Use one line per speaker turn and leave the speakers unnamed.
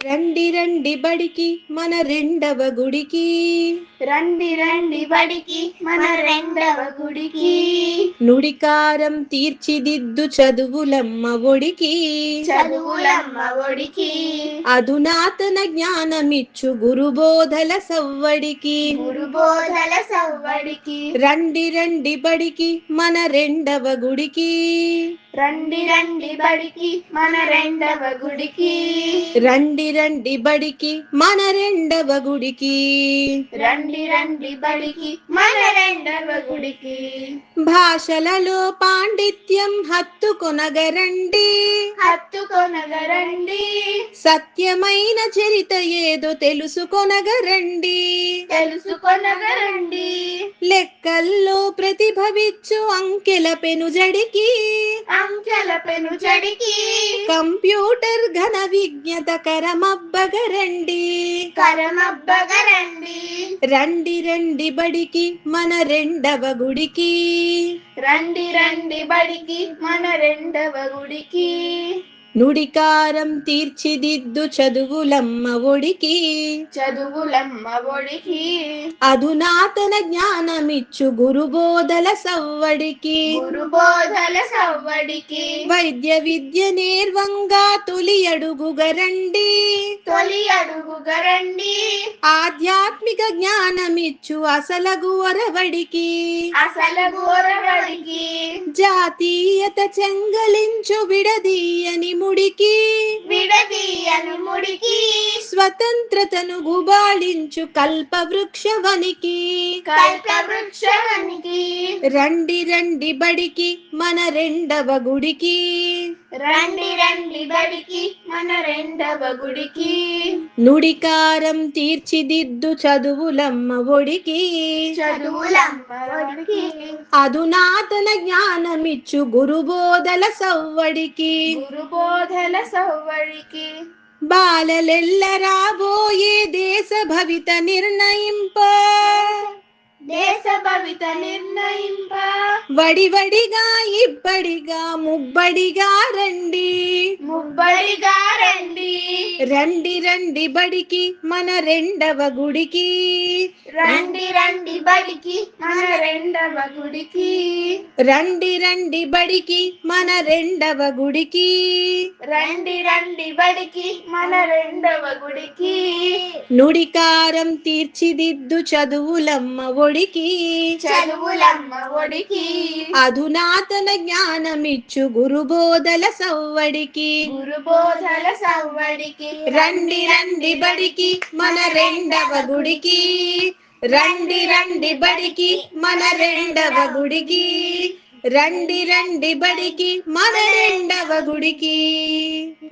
రండి రండి బడికి మన రెండవ గుడికి.
రండి రండి బడికి మన రెండవ గుడికి.
నుడికారం తీర్చిదిద్దు చదువులమ్మ ఒడికి.
చదువులమ్మ ఒడికి.
అధునాతన జ్ఞానమిచ్చు గురుబోధల సవ్వడికి.
గురుబోధల సవ్వడికి.
రండి రండి బడికి మన రెండవ గుడికి.
రండి రండి బడికి మన రెండవ గుడికి.
రండి రండి బడికి మన రెండవ గుడికి.
రండి రండి బడికి మన రెండవ గుడికి.
భాషలలో పాండిత్యం హత్తుకొనగరండి.
హత్తుకొనగరండి.
సత్యమైన చరిత ఏదో తెలుసుకొనగరండి.
తెలుసుకొనగరండి.
లెక్కల్లో ప్రతిభవించు అంకెల పెనుజడికి.
అంకెల పెనుజడికి.
కంప్యూటర్ ఘన విజ్ఞత కరమబ్బగరండి.
కరమబ్బగరండి.
రండి రండి బడికి మన రెండవ గుడికి.
రండి రండి బడికి మన రెండవ గుడికి.
నుడికారం తీర్చిదిద్దు చదువులమ్మ ఒడికి.
చదువులమ్మ ఒడికి.
అధునాతన జ్ఞానమిచ్చు గురుబోధల సవ్వడికి.
గురుబోధల సవ్వడికి.
వైద్య విద్య నేర్వంగా తొలి అడుగుగరండి.
తొలి అడుగుగరండి.
ఆధ్యాత్మిక జ్ఞానమిచ్చు అసలగు ఒరవడికి.
అసలగు ఒరవడికి.
జాతీయత చెంగలించు విడదీయని ముడికి.
విడదీయని ముడికి.
స్వతంత్రతను గుబాళించు కల్పవృక్షవనికి.
కల్పవృక్షవనికి.
రండి రండి బడికి మన రెండవ గుడికి.
రండి రండి బడికి మన రెండవ గుడికి.
నుడికారం తీర్చిదిద్దు చదువులమ్మ ఒడికి.
చదువులమ్మ ఒడికి.
అధునాతన జ్ఞానమిచ్చు గురుబోధల సవ్వడికి.
గురుబోధల సవ్వడికి.
బాలలెల్ల రాబోయే దేశ భవిత నిర్ణయింప.
దేశ భవిత నిర్ణయింప.
వడివడిగా ఇబ్బడిగా ముబ్బడిగా రండి.
ముబ్బడిగా రండి.
రండి రండి బడికి మన రెండవ గుడికి.
రండి రండి బడికి మన రెండవ గుడికి.
రండి రండి బడికి మన రెండవ గుడికి.
రండి రండి బడికి మన రెండవ గుడికి.
నుడికారం తీర్చిదిద్దు చదువులమ్మ ఒడికి.
చదువులమ్మ ఒడికి.
అధునాతన జ్ఞానమిచ్చు గురుబోధల సవ్వడికి.
గురుబోధల సవ్వడికి.
రండి రండి బడికి మన రెండవ గుడికి. రండి రండి బడికి మన రెండవ గుడికి. రండి రండి బడికి మన రెండవ గుడికి.